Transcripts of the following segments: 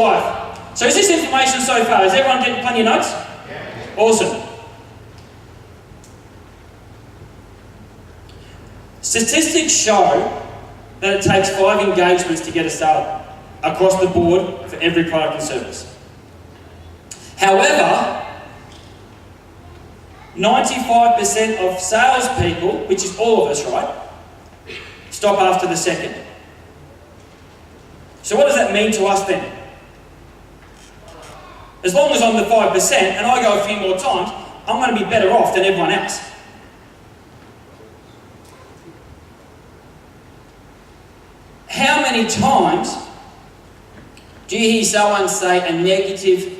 life. So is this information so far? Is everyone getting plenty of notes? Yeah. Awesome. Statistics show that it takes 5 engagements to get a sale across the board for every product and service. However, 95% of salespeople, which is all of us, right, stop after the second. So what does that mean to us then? As long as I'm the 5% and I go a few more times, I'm going to be better off than everyone else. How many times do you hear someone say a negative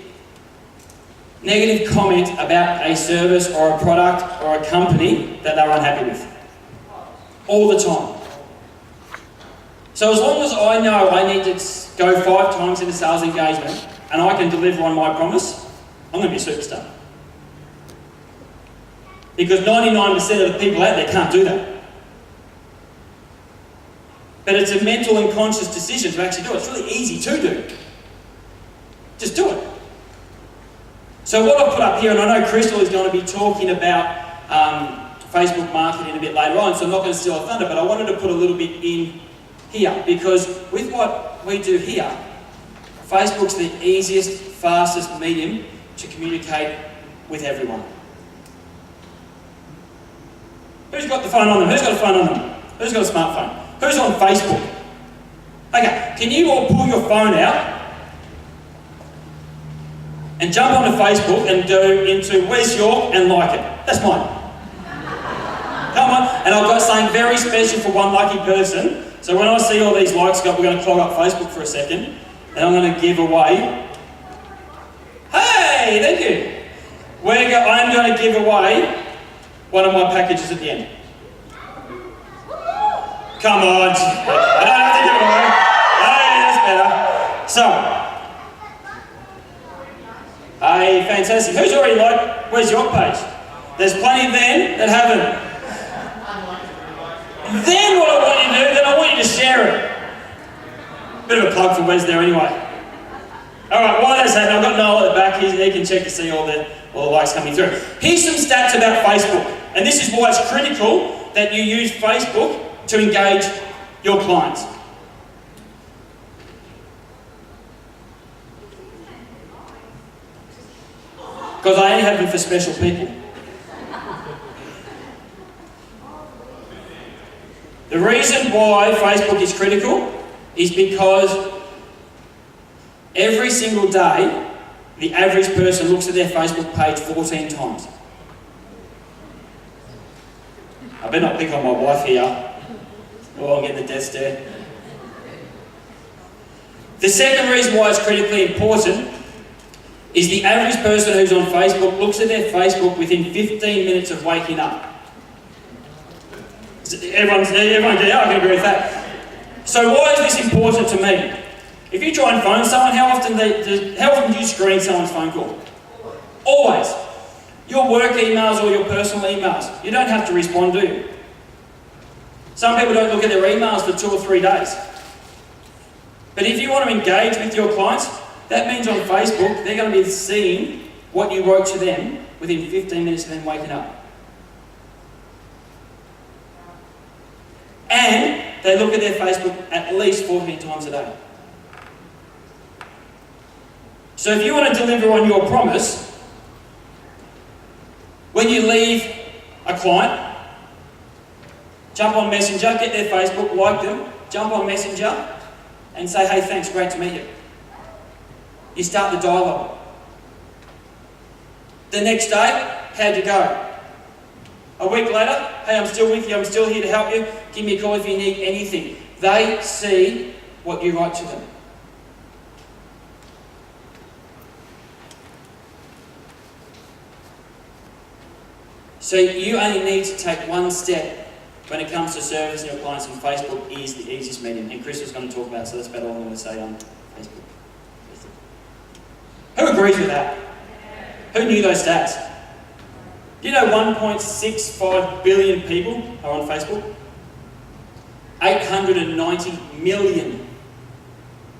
comment about a service or a product or a company that they're unhappy with? All the time. So as long as I know I need to go 5 times in a sales engagement and I can deliver on my promise, I'm going to be a superstar. Because 99% of the people out there can't do that. But it's a mental and conscious decision to actually do it. It's really easy to do. Just do it. So what I've put up here, and I know Crystal is going to be talking about Facebook marketing a bit later on, so I'm not going to steal her thunder, but I wanted to put a little bit in here, because with what we do here, Facebook's the easiest, fastest medium to communicate with everyone. Who's got the phone on them? Who's got a phone on them? Who's got a smartphone? Who's on Facebook? Okay, can you all pull your phone out and jump onto Facebook and go into Wes York and like it? That's mine. Come on. And I've got something very special for one lucky person. So when I see all these likes, we're going to clog up Facebook for a second, and I'm going to give away. Hey, thank you. I'm going to give away one of my packages at the end. Come on. I don't have to give it away. Hey, that's better. So, hey, fantastic. Who's already liked Wes York page? There's plenty then that haven't. Then what I want you to do, then I want you to share it. Bit of a plug for Wes there anyway. Alright, while that's happening, I've got Noel at the back here, he can check to see all the likes coming through. Here's some stats about Facebook, and this is why it's critical that you use Facebook to engage your clients. Because I only have them for special people. The reason why Facebook is critical is because every single day, the average person looks at their Facebook page 14 times. I better not pick on my wife here. Oh, I'm getting the death stare. The second reason why it's critically important is the average person who's on Facebook looks at their Facebook within 15 minutes of waking up. Everyone, yeah, I can agree with that. So why is this important to me? If you try and phone someone, how often do you screen someone's phone call? Always. Your work emails or your personal emails. You don't have to respond, do you? Some people don't look at their emails for 2 or 3 days. But if you want to engage with your clients, that means on Facebook, they're going to be seeing what you wrote to them within 15 minutes of them waking up. And they look at their Facebook at least 14 times a day. So if you want to deliver on your promise, when you leave a client, jump on Messenger, get their Facebook, like them, jump on Messenger and say, hey, thanks, great to meet you. You start the dialogue. The next day, how'd you go? A week later, hey, I'm still with you, I'm still here to help you. Give me a call if you need anything. They see what you write to them. So you only need to take one step when it comes to servicing your clients, and Facebook is the easiest medium. And Chris was going to talk about it, so that's about all I'm going to say on Facebook. Who agrees with that? Who knew those stats? Do you know 1.65 billion people are on Facebook? 890 million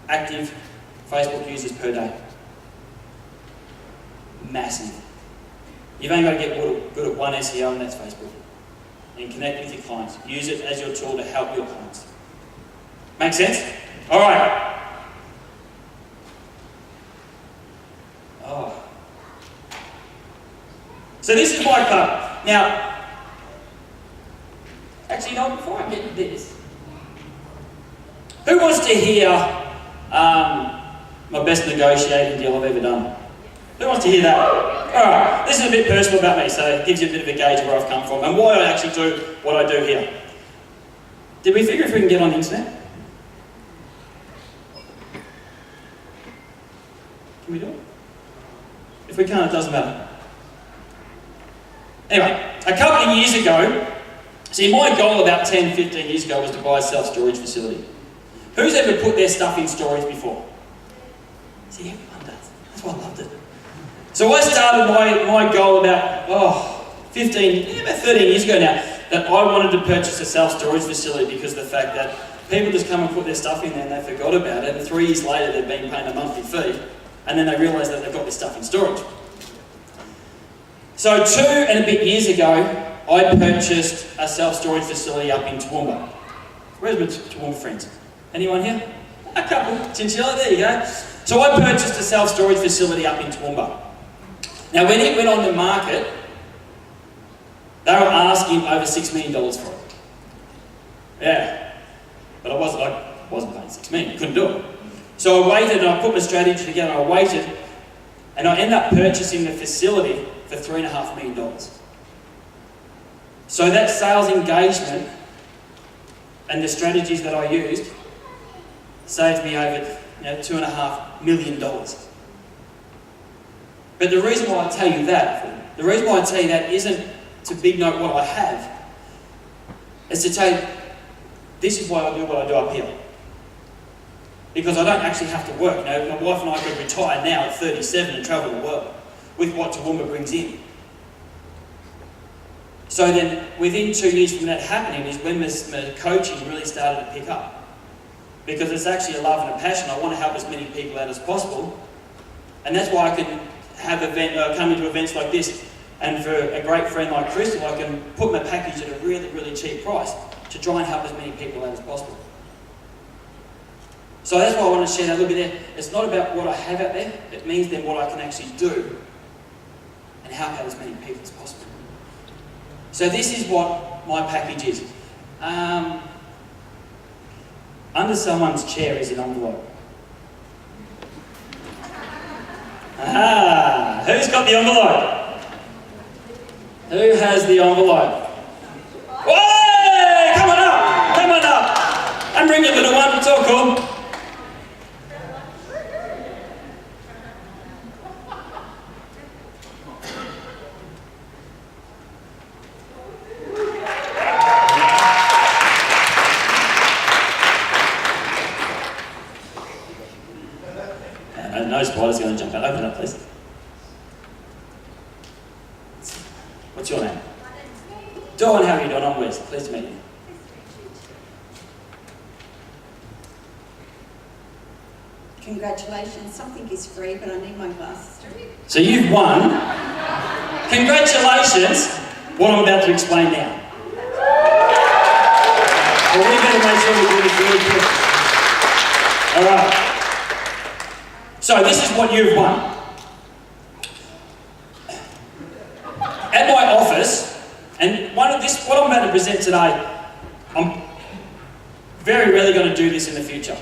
active Facebook users per day. Massive. You've only got to get good at one SEO, and that's Facebook. And connect with your clients. Use it as your tool to help your clients. Make sense? All right. Oh. So this is my club. Now, actually, no, before I get to this, who wants to hear my best negotiating deal I've ever done? Who wants to hear that? Alright, this is a bit personal about me, so it gives you a bit of a gauge of where I've come from and why I actually do what I do here. Did we figure if we can get on the internet? Can we do it? If we can't, it doesn't matter. Anyway, a couple of years ago, see, my goal about 10, 15 years ago was to buy a self-storage facility. Who's ever put their stuff in storage before? See, everyone does. That's why I loved it. So I started my goal about, about 13 years ago now, that I wanted to purchase a self-storage facility because of the fact that people just come and put their stuff in there and they forgot about it, and 3 years later they've been paying a monthly fee, and then they realise that they've got this stuff in storage. So 2 and a bit years ago, I purchased a self-storage facility up in Toowoomba. Where's my Toowoomba friends? Anyone here? A couple. Chinchilla, there you go. So I purchased a self-storage facility up in Toowoomba. Now when it went on the market, they were asking over $6 million for it. Yeah. But I wasn't paying $6 million, couldn't do it. So I waited and I put my strategy together, I waited, and I ended up purchasing the facility for $3.5 million. So that sales engagement and the strategies that I used saved me over $2.5 million. But the reason why I tell you that, isn't to big note what I have. It's to tell you, this is why I do what I do up here. Because I don't actually have to work. My wife and I could retire now at 37 and travel the world with what Toowoomba brings in. So then, within 2 years from that happening is when my coaching really started to pick up. Because it's actually a love and a passion. I want to help as many people out as possible. And that's why I can come into events like this, and for a great friend like Crystal, I can put my package at a really, really cheap price to try and help as many people out as possible. So that's why I want to share that. Look at there. It's not about what I have out there. It means then what I can actually do and help out as many people as possible. So this is what my package is. Under someone's chair is an envelope. Who's got the envelope? Who has the envelope? Whoa! Come on up! Come on up! And bring your little one, it's all cool. No spider's going to jump out. Open it up, please. What's your name? Dawn, how are you doing? I'm Wes. Pleased to meet you. Congratulations. Something is free, but I need my glasses to read. So you've won. Congratulations. What I'm about to explain now. Well, we better make sure we do this really quick. All right. So this is what you've won. At my office, and what I'm about to present today, I'm very rarely going to do this in the future.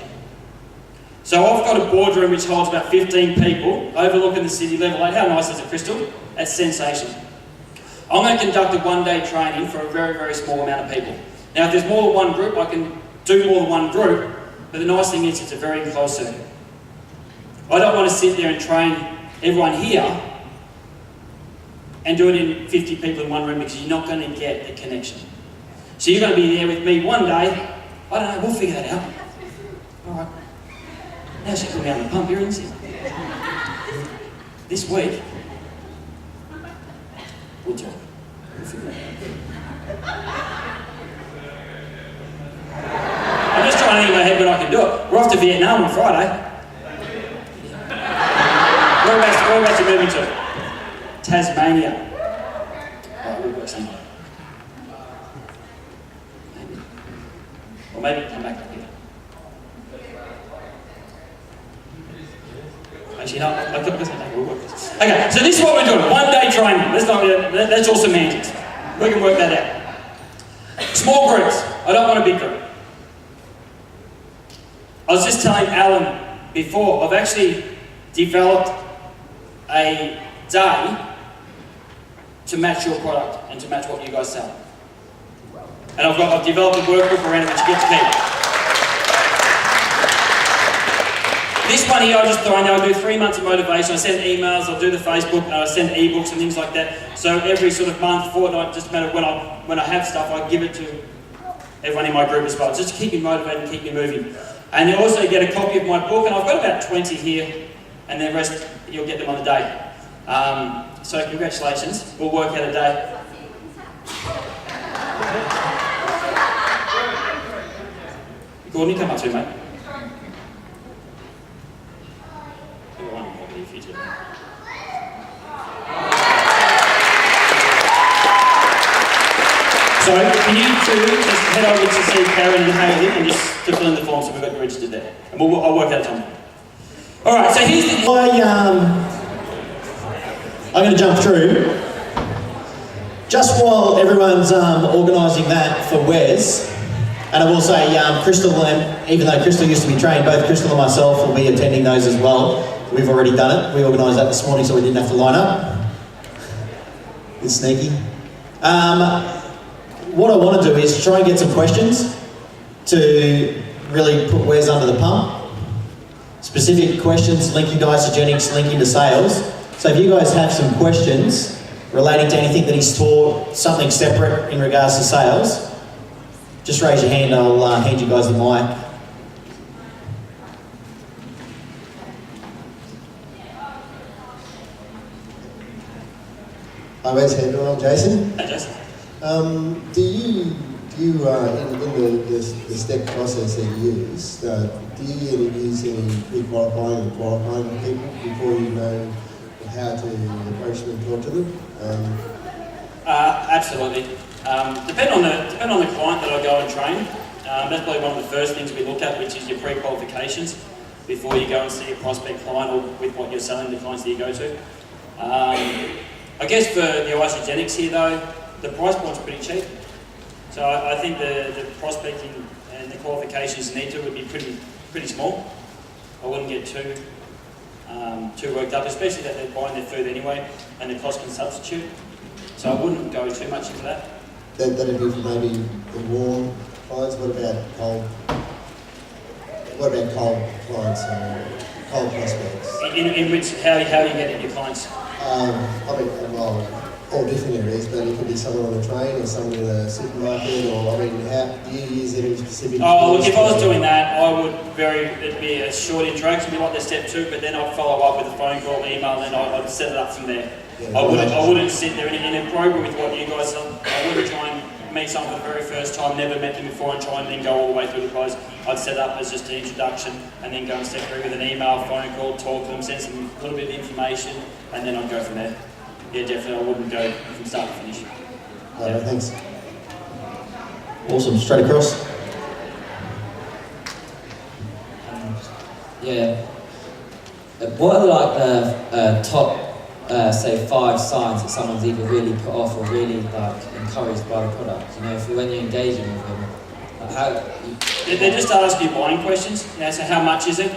So I've got a boardroom which holds about 15 people, overlooking the city, level 8. How nice is it, Crystal? That's sensational. I'm going to conduct a one-day training for a very, very small amount of people. Now, if there's more than one group, I can do more than one group, but the nice thing is it's a very close circuit. I don't want to sit there and train everyone here and do it in 50 people in one room because you're not going to get the connection. So you're going to be there with me one day. I don't know, we'll figure that out. All right. Now she's put me on the pump here, isn't she? This week, we'll talk. We'll figure it out. I'm just trying to think in my head when I can do it. We're off to Vietnam on Friday. Whereabouts are you moving to? Tasmania. Oh, we'll work somewhere. Maybe. Or maybe come back up here. Actually, no, I got this. We'll work this. Okay, so this is what we're doing. 1 day training. That's all semantics. We can work that out. Small groups. I don't want a big group. I was just telling Alan before, I've actually developed a day to match your product and to match what you guys sell. And I've developed a workbook around it which you get to keep. This one here I just throw in there. I do 3 months of motivation. I send emails, I'll do the Facebook, I send ebooks and things like that. So every sort of month, fortnight, just matter when I have stuff, I give it to everyone in my group as well, just to keep me motivated and keep me moving. And you also get a copy of my book, and I've got about 20 here, and the rest you'll get them on the day. So congratulations. We'll work out a day. Gordon, you come up too, mate. So can you two just head over to see Karen and Hayley and just to fill in the form so we've got you registered there. And I'll work out a time. Alright, so here's the... I'm going to jump through. Just while everyone's organising that for Wes, and I will say Crystal, and even though Crystal used to be trained, both Crystal and myself will be attending those as well. We've already done it. We organised that this morning so we didn't have to line up. It's sneaky. What I want to do is try and get some questions to really put Wes under the pump. Specific questions linking to isogenics, linking to sales. So if you guys have some questions relating to anything that he's taught, something separate in regards to sales, just raise your hand, I'll hand you guys the mic. Hi, Wes. How you doing? I'm Jason. Hey, Jason. Do you in the step process that you use, do you use any pre-qualifying or qualifying people before you know how to approach them and talk to them? Absolutely. Depending on the client that I go and train, that's probably one of the first things we look at, which is your pre-qualifications before you go and see a prospect client or with what you're selling the clients that you go to. I guess for the isogenics here though, the price point's pretty cheap. So I think the prospecting and the qualifications needed to would be pretty small. I wouldn't get too worked up, especially that they're buying their food anyway and the cost can substitute. So I wouldn't go too much into that. That'd be for maybe the warm clients. What about cold? What about cold clients or cold prospects? In which, how do you get at your clients? I mean, well, all different areas, but it could be someone on a train or someone in a supermarket, or I mean, how do you use any specific? Oh, look, if I was doing that, it'd be a short interaction, be like the step 2, but then I'd follow up with a phone call, email, and I'd set it up from there. Yeah, I wouldn't sit there in a program with what you guys are. I wouldn't try and meet someone for the very first time, never met them before, and try and then go all the way through the process. I'd set up as just an introduction, and then go and step through with an email, phone call, talk to them, send some little bit of information, and then I'd go from there. Yeah, definitely, I wouldn't go from start to finish. Yeah. Thanks. Awesome, straight across. Yeah. What are like the top, say, 5 signs that someone's either really put off or really like encouraged by the product? You know, when you're engaging with them, like how? They just ask you buying questions. You know, so how much is it?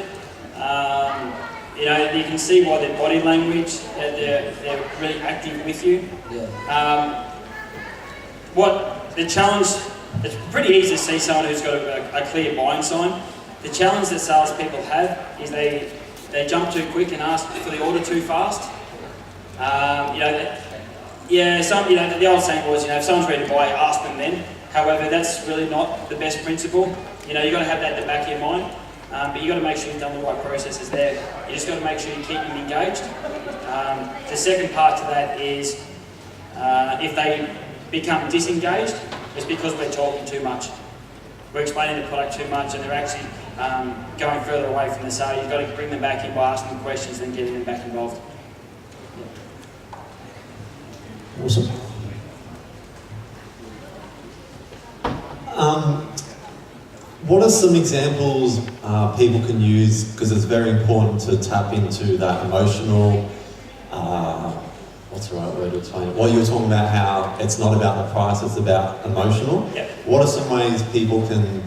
You know, you can see by their body language that they're really active with you. Yeah. What the challenge? It's pretty easy to see someone who's got a clear buying sign. The challenge that salespeople have is they jump too quick and ask for the order too fast. You know, the old saying was, you know, if someone's ready to buy, ask them then. However, that's really not the best principle. You know, you've got to have that at the back of your mind. But you've got to make sure you've done the right processes there. You just got to make sure you keep them engaged. The second part to that is if they become disengaged, it's because we're talking too much. We're explaining the product too much, and they're actually going further away from the sale. You've got to bring them back in by asking them questions and getting them back involved. Yeah. Awesome. What are some examples people can use, because it's very important to tap into that emotional, what's the right word to explain it? What you were talking about, how it's not about the price, it's about emotional. Yep. What are some ways people can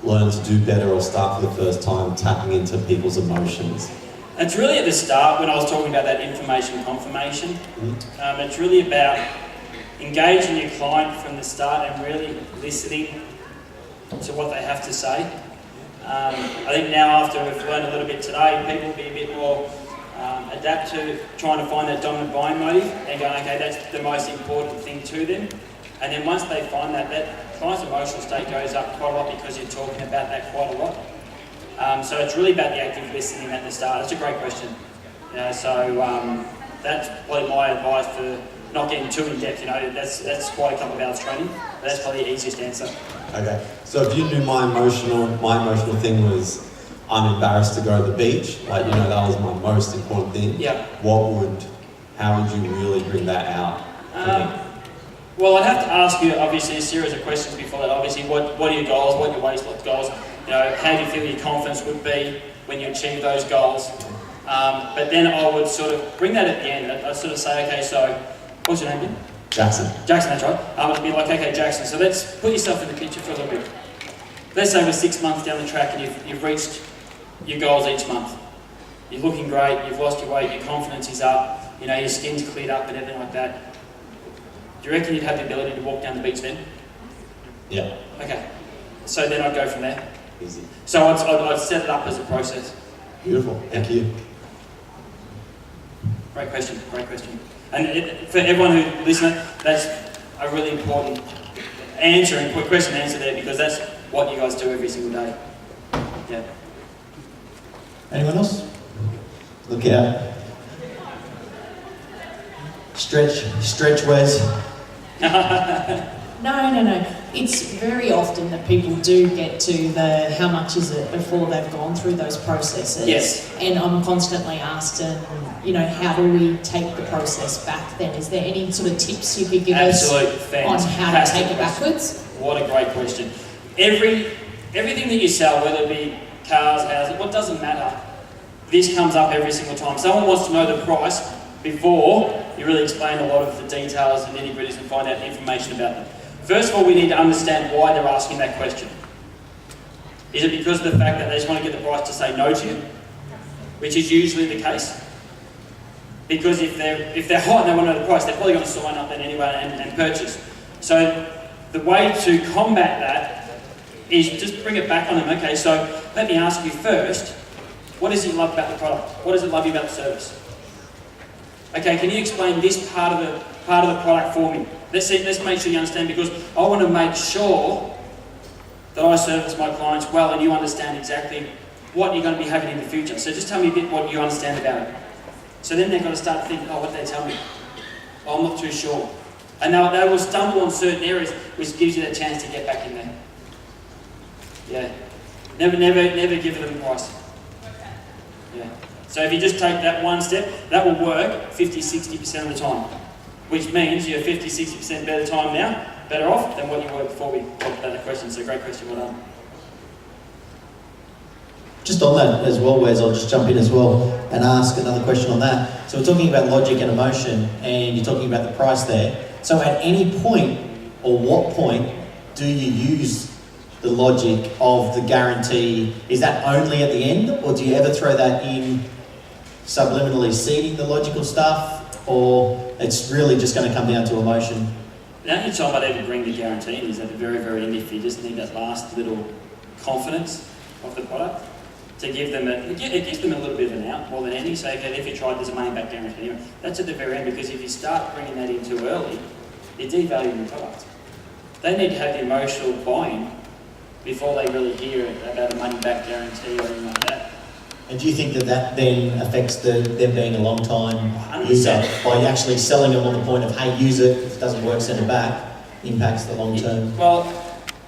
learn to do better or start for the first time tapping into people's emotions? It's really at the start when I was talking about that information confirmation. Mm-hmm. It's really about engaging your client from the start and really listening to what they have to say. I think now, after we've learned a little bit today, people will be a bit more adapt to trying to find that dominant buying motive and going, okay, that's the most important thing to them. And then once they find that, that client's emotional state goes up quite a lot because you're talking about that quite a lot. So it's really about the active listening at the start. That's a great question. You know, so that's probably my advice for not getting too in depth. You know, that's quite a couple of hours training. But that's probably the easiest answer. Okay, so if you knew my emotional thing was I'm embarrassed to go to the beach, like, you know, that was my most important thing. Yeah. How would you really bring that out? Well, I'd have to ask you, obviously, a series of questions before that. Obviously, what are your goals? What are your waist loss goals? You know, how do you feel your confidence would be when you achieve those goals? But then I would sort of bring that at the end. I'd sort of say, okay, so what's your name again? Jackson. Jackson, that's right. I'd be like, okay, Jackson, so let's put yourself in the picture for a little bit. Let's say we're 6 months down the track and you've reached your goals each month. You're looking great, you've lost your weight, your confidence is up, you know, your skin's cleared up and everything like that. Do you reckon you'd have the ability to walk down the beach then? Yeah. Okay. So then I'd go from there. Easy. So I'd set it up as a process. Beautiful. Thank you. Great question, great question. And for everyone who listens, that's a really important answer and quick question to answer there, because that's what you guys do every single day. Yeah. Anyone else? Look out. Stretch, Wes. No. It's very often that people do get to the how much is it before they've gone through those processes. Yes. And I'm constantly asked, you know, how do we take the process back then? Is there any sort of tips you could give us on how to take it backwards? What a great question. Everything that you sell, whether it be cars, houses, what doesn't matter, this comes up every single time. Someone wants to know the price before you really explain a lot of the details and nitty-gritties and find out information about them. First of all, we need to understand why they're asking that question. Is it because of the fact that they just want to get the price to say no to you? Which is usually the case. Because if they're hot and they want to know the price, they're probably going to sign up then anyway and purchase. So the way to combat that is just bring it back on them. Okay, so let me ask you first, what does it love about the product? What does it love you about the service? Okay, can you explain this part of the product for me? Let's make sure you understand, because I want to make sure that I service my clients well and you understand exactly what you're going to be having in the future. So just tell me a bit what you understand about it. So then they've got to start thinking, oh, what they tell me? Oh, I'm not too sure. And they will stumble on certain areas, which gives you that chance to get back in there. Yeah. Never give them a price. Yeah. So if you just take that one step, that will work 50-60% of the time. Which means you're 50-60% better off than what you were before we talked about the question. So great question, well done. Just on that as well, Wes, I'll just jump in as well and ask another question on that. So we're talking about logic and emotion, and you're talking about the price there. So at any point, or what point, do you use the logic of the guarantee? Is that only at the end, or do you ever throw that in subliminally seeding the logical stuff, or it's really just going to come down to emotion? The only time I'd ever bring the guarantee in is at the very, very end, if you just need that last little confidence of the product, to give them it gives them a little bit of an out more than any. So okay, if you tried, there's a money back guarantee anyway. That's at the very end, because if you start bringing that in too early, you're devaluing the product. They need to have the emotional buy-in before they really hear about a money back guarantee or anything like that. And do you think that then affects them being a long time 100%. user by actually selling them on the point of, hey, use it, if it doesn't work, send it back, impacts the long term? Well,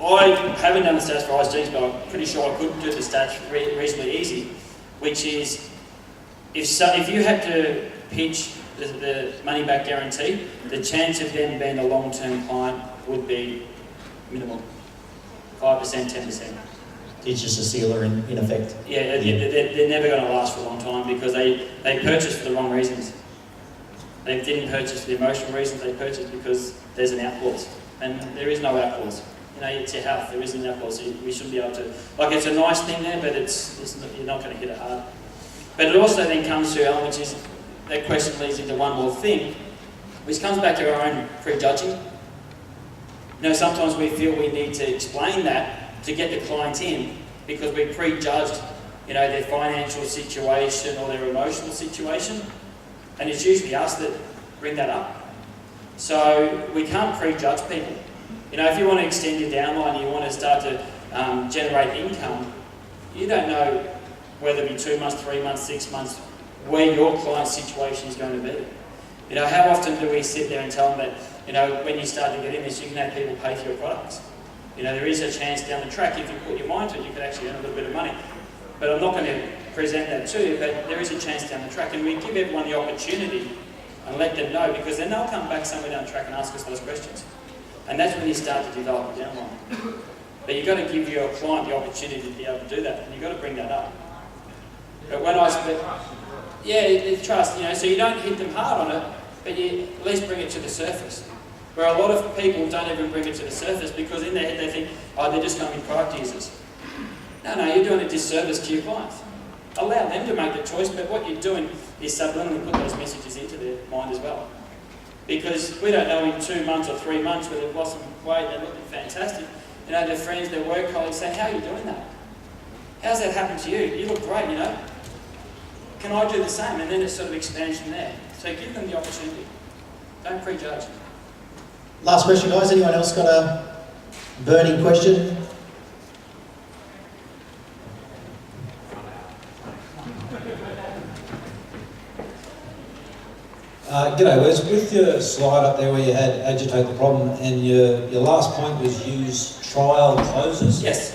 I haven't done the stats for ISGs, but I'm pretty sure I could do the stats reasonably easy, which is if you had to pitch the money back guarantee, the chance of them being a long-term client would be minimal. 5%, 10%. It's just a sealer in effect. Yeah, they're never going to last for a long time because they purchase for the wrong reasons. They didn't purchase for the emotional reasons, they purchased because there's an out clause. And there is no out clause. You know, it's your health, there isn't an out clause. So we shouldn't be able to, like, it's a nice thing there, but you're not going to hit it hard. But it also then comes to, which is, that question leads into one more thing, which comes back to our own prejudging. You know, sometimes we feel we need to explain that to get the client in because we prejudged, you know, their financial situation or their emotional situation. And it's usually us that bring that up. So we can't prejudge people. You know, if you want to extend your downline and you want to start to generate income, you don't know whether it be 2 months, 3 months, 6 months, where your client's situation is going to be. You know, how often do we sit there and tell them that, you know, when you start to get in this, you can have people pay for your products. You know, there is a chance down the track, if you put your mind to it, you could actually earn a little bit of money. But I'm not going to present that to you, but there is a chance down the track. And we give everyone the opportunity and let them know, because then they'll come back somewhere down the track and ask us those questions. And that's when you start to develop a downline. But you've got to give your client the opportunity to be able to do that, and you've got to bring that up. But when it's trust, you know, so you don't hit them hard on it, but you at least bring it to the surface. Where a lot of people don't even bring it to the surface because in their head they think, oh, they're just going to be product users. No, you're doing a disservice to your clients. Allow them to make the choice, but what you're doing is subliminally put those messages into their mind as well. Because we don't know in 2 months or 3 months where they've lost some weight, they're looking fantastic. You know, their friends, their work colleagues say, how are you doing that? How's that happened to you? You look great, you know. Can I do the same? And then it sort of expands from there. So give them the opportunity. Don't prejudge. Last question, guys. Anyone else got a burning question? G'day Wes, with your slide up there where you had agitate the problem and your last point was use trial closes. Yes.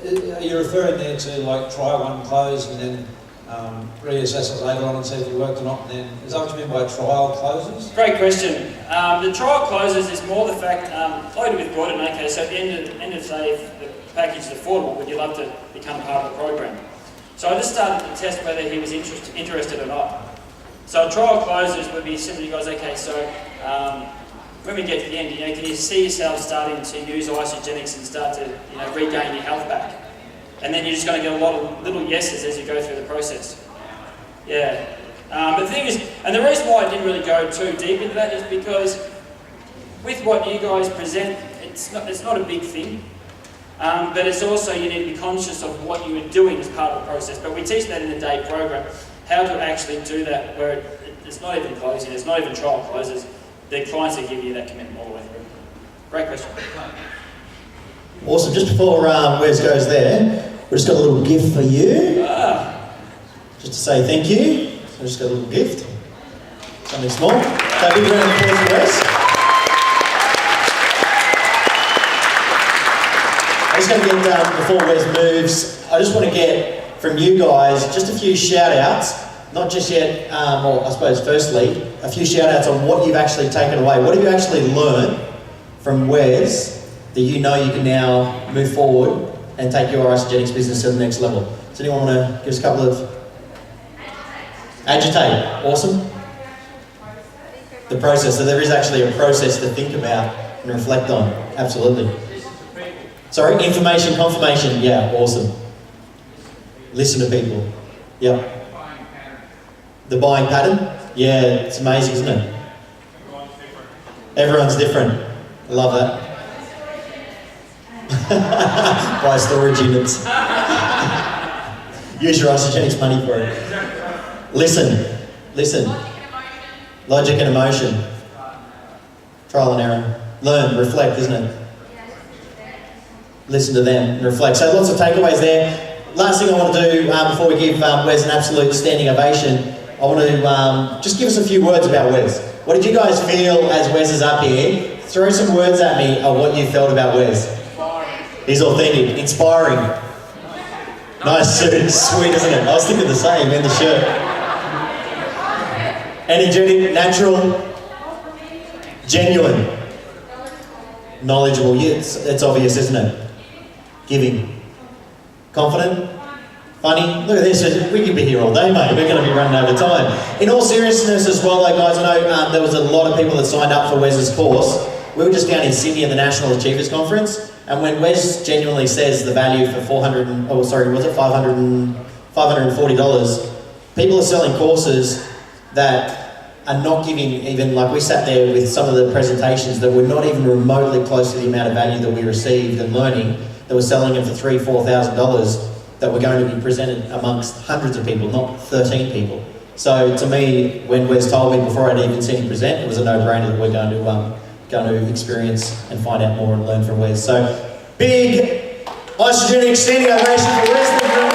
Are you referring there to like try one close and then reassess it later on and see if it worked or not? And then, is that what you mean by trial closes? Great question. The trial closes is more the fact, loaded with Gordon, okay, so at the end of say, if the package is affordable, would you love to become part of the program? So I just started to test whether he was interested or not. So trial closes would be simply, guys, okay, so when we get to the end, you know, can you see yourself starting to use isogenics and start to, you know, regain your health back? And then you're just going to get a lot of little yeses as you go through the process. Yeah. But the thing is, and the reason why I didn't really go too deep into that is because with what you guys present, it's not a big thing. But it's also, you need to be conscious of what you are doing as part of the process. But we teach that in the day program, how to actually do that where it's not even closing, it's not even trial closes. The clients are giving you that commitment all the way through. Great question. Awesome. Just before Wes goes there, we've just got a little gift for you. Just to say thank you. So I just got a little gift. Something small. So a big round of applause for Wes. I'm just going to get, before Wes moves, I just want to get from you guys just a few shout outs. Not just yet, or I suppose firstly, a few shout outs on what you've actually taken away. What have you actually learned from Wes that you know you can now move forward and take your isogenics business to the next level? Does anyone want to give us a couple of... Agitate. Awesome. The process. So there is actually a process to think about and reflect on. Absolutely. Sorry, information confirmation. Yeah, awesome. Listen to people. Yep. The buying pattern? Yeah, it's amazing, isn't it? Everyone's different. I love that. Buy storage units. Use your isogenics money for it. Listen. Logic and emotion. Trial and error. Learn, reflect, isn't it? Listen to them and reflect. So lots of takeaways there. Last thing I want to do before we give Wes an absolute standing ovation, I want to just give us a few words about Wes. What did you guys feel as Wes is up here? Throw some words at me of what you felt about Wes. He's authentic, inspiring. Nice suit, sweet, isn't it? I was thinking the same, and the shirt. Energetic, natural, genuine, knowledgeable. Yeah, it's obvious, isn't it? Giving. Confident, funny. Look at this, we could be here all day, mate. We're going to be running over time. In all seriousness as well, though, guys, I know there was a lot of people that signed up for Wes's course. We were just down in Sydney at the National Achievers Conference, and when Wes genuinely says the value for $540, people are selling courses that are not giving even, like we sat there with some of the presentations that were not even remotely close to the amount of value that we received and learning, that were selling it for $3,000, $4,000, that were going to be presented amongst hundreds of people, not 13 people. So to me, when Wes told me before I'd even seen him present, it was a no-brainer that we're going to experience and find out more and learn from Wes. So big, osteogenic standing ovation for Wes.